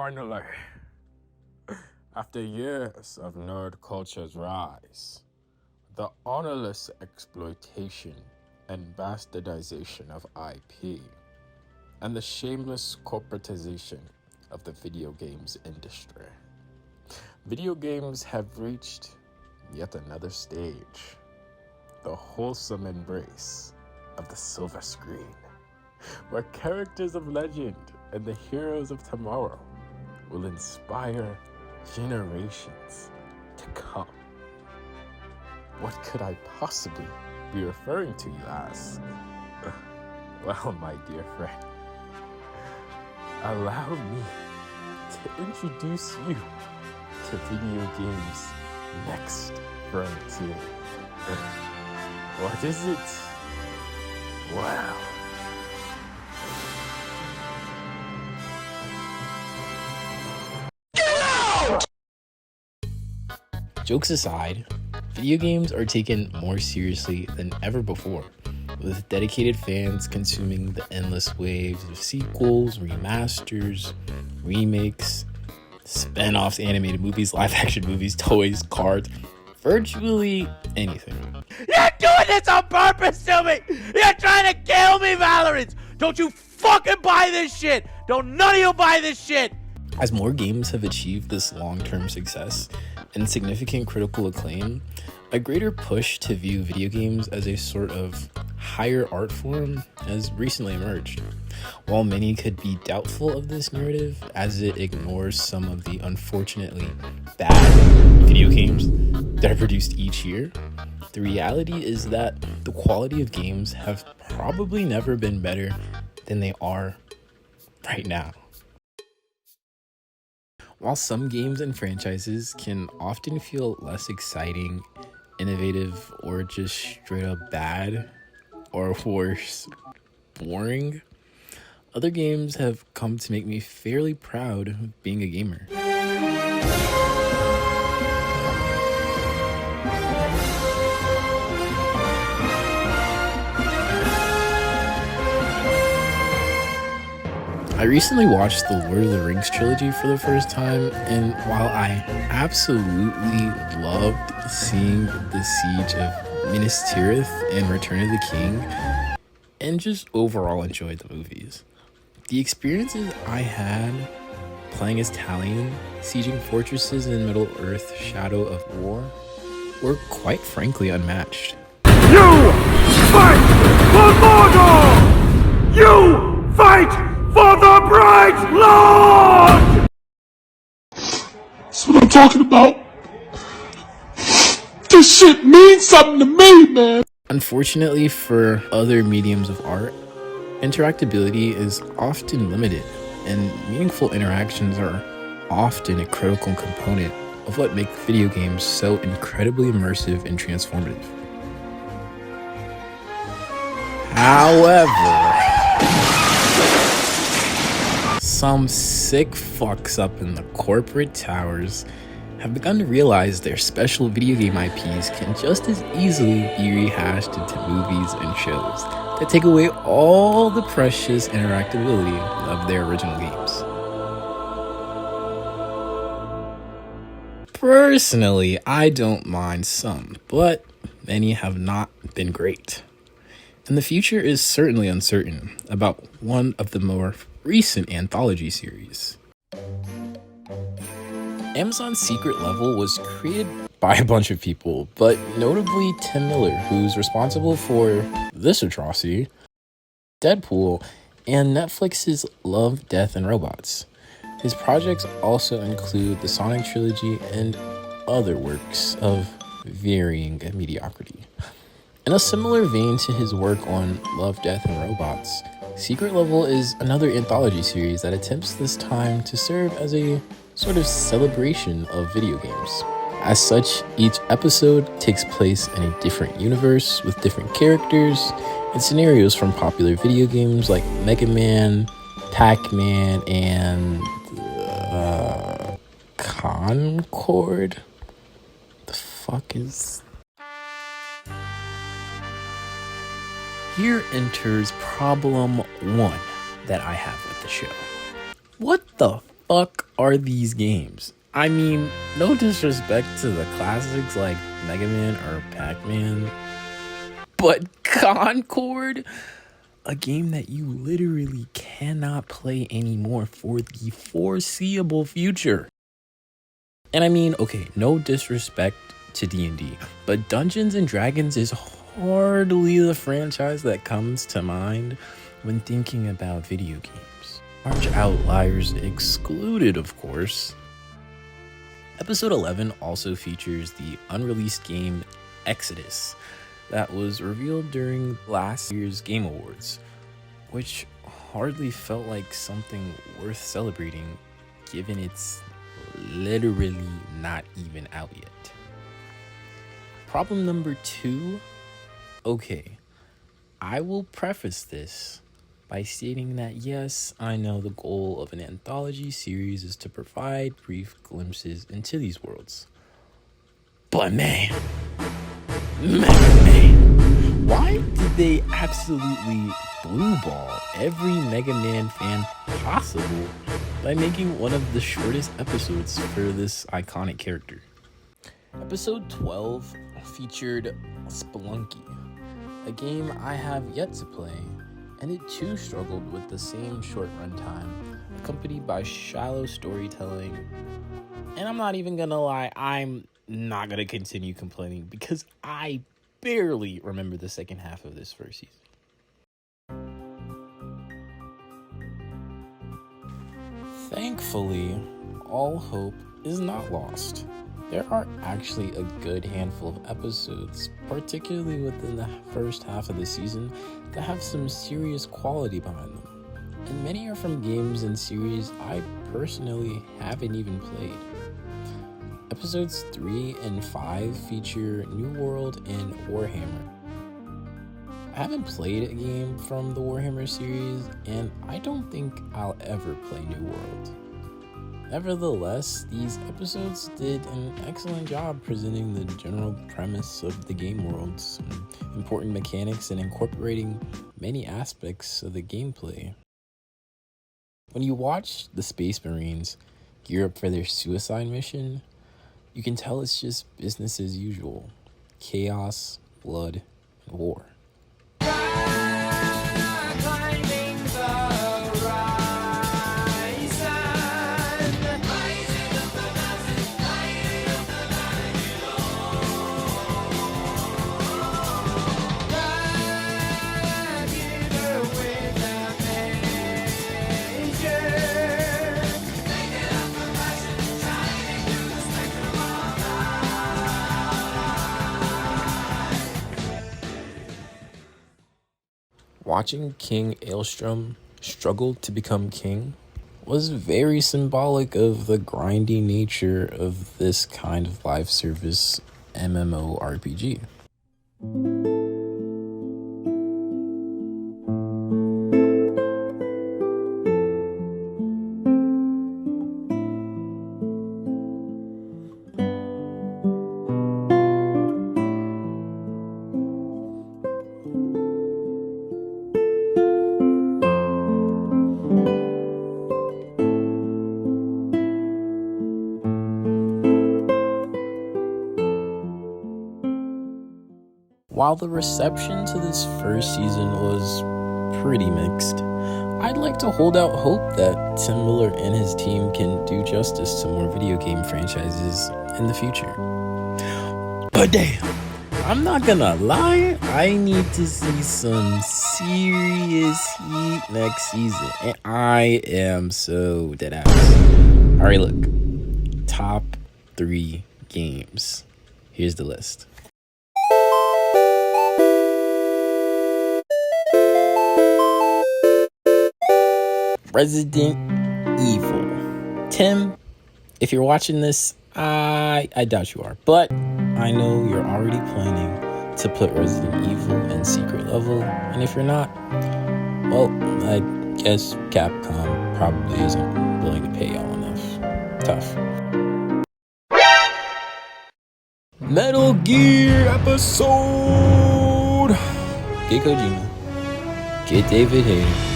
Finally, after years of nerd culture's rise, the honorless exploitation and bastardization of IP, and the shameless corporatization of the video games industry, video games have reached yet another stage, the wholesome embrace of the silver screen, where characters of legend and the heroes of tomorrow will inspire generations to come. What could I possibly be referring to, you ask? Well, my dear friend, allow me to introduce you to video games' next frontier. What is it? Wow. Jokes aside, video games are taken more seriously than ever before, with dedicated fans consuming the endless waves of sequels, remasters, remakes, spin-offs, animated movies, live-action movies, toys, cards, virtually anything. You're doing this on purpose to me! You're trying to kill me, Valorant! Don't you fucking buy this shit! Don't none of you buy this shit! As more games have achieved this long-term success and significant critical acclaim, a greater push to view video games as a sort of higher art form has recently emerged. While many could be doubtful of this narrative, as it ignores some of the unfortunately bad video games that are produced each year, the reality is that the quality of games have probably never been better than they are right now. While some games and franchises can often feel less exciting, innovative, or just straight up bad, or worse, boring, other games have come to make me fairly proud of being a gamer. I recently watched the Lord of the Rings trilogy for the first time, and while I absolutely loved seeing the Siege of Minas Tirith and Return of the King, and just overall enjoyed the movies, the experiences I had playing as Talion, sieging fortresses in Middle-earth Shadow of War, were quite frankly unmatched. You fight for Mordor! You fight for the Bright Lord! That's what I'm talking about. This shit means something to me, man. Unfortunately, for other mediums of art, interactability is often limited, and meaningful interactions are often a critical component of what makes video games so incredibly immersive and transformative. However, some sick fucks up in the corporate towers have begun to realize their special video game IPs can just as easily be rehashed into movies and shows that take away all the precious interactability of their original games. Personally, I don't mind some, but many have not been great. And the future is certainly uncertain about one of the more recent anthology series. Amazon's Secret Level was created by a bunch of people, but notably Tim Miller, who's responsible for this atrocity, Deadpool, and Netflix's Love, Death, and Robots. His projects also include the Sonic trilogy and other works of varying mediocrity. In a similar vein to his work on Love, Death, and Robots, Secret Level is another anthology series that attempts this time to serve as a sort of celebration of video games. As such, each episode takes place in a different universe with different characters and scenarios from popular video games like Mega Man, Pac-Man, and Concord? The fuck is... Here enters problem one that I have with the show. What the fuck are these games? I mean, no disrespect to the classics like Mega Man or Pac-Man, but Concord, a game that you literally cannot play anymore for the foreseeable future. And I mean, okay, no disrespect to D&D, but Dungeons and Dragons is hardly the franchise that comes to mind when thinking about video games. Large outliers excluded, of course. Episode 11 also features the unreleased game Exodus that was revealed during last year's Game Awards, which hardly felt like something worth celebrating given it's literally not even out yet. Problem number 2. Okay, I will preface this by stating that yes, I know the goal of an anthology series is to provide brief glimpses into these worlds. But man, why did they absolutely blue ball every Mega Man fan possible by making one of the shortest episodes for this iconic character? Episode 12 featured Spelunky, a game I have yet to play, and it too struggled with the same short runtime, accompanied by shallow storytelling. And I'm not even gonna lie, I'm not gonna continue complaining because I barely remember the second half of this first season. Thankfully, all hope is not lost. There are actually a good handful of episodes, particularly within the first half of the season, that have some serious quality behind them. And many are from games and series I personally haven't even played. Episodes 3 and 5 feature New World and Warhammer. I haven't played a game from the Warhammer series, and I don't think I'll ever play New World. Nevertheless, these episodes did an excellent job presenting the general premise of the game worlds, important mechanics, and incorporating many aspects of the gameplay. When you watch the Space Marines gear up for their suicide mission, you can tell it's just business as usual. Chaos, blood, and war. Watching King Aelstrom struggle to become king was very symbolic of the grindy nature of this kind of live service MMORPG. While the reception to this first season was pretty mixed, I'd like to hold out hope that Tim Miller and his team can do justice to more video game franchises in the future. But damn, I'm not gonna lie, I need to see some serious heat next season, and I am so deadass. Alright, look, top 3 games. Here's the list. Resident Evil. Tim, if you're watching this, I doubt you are, but I know you're already planning to put Resident Evil in secret level, and if you're not, well, I guess Capcom probably isn't willing to pay y'all enough. Tough. Metal Gear episode. Get Kojima. Get David Hayter.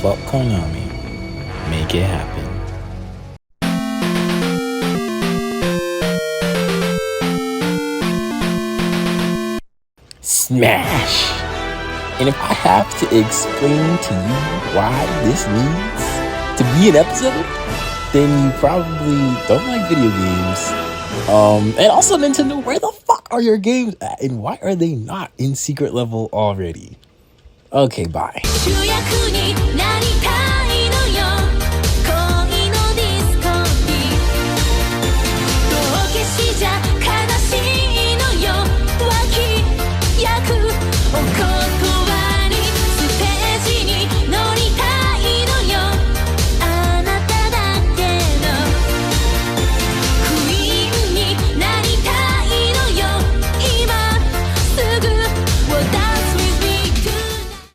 Fuck Konami. Make it happen. smash. And if I have to explain to you why this needs to be an episode, then you probably don't like video games. And also Nintendo, where the fuck are your games at? And why are they not in secret level already? Okay, bye.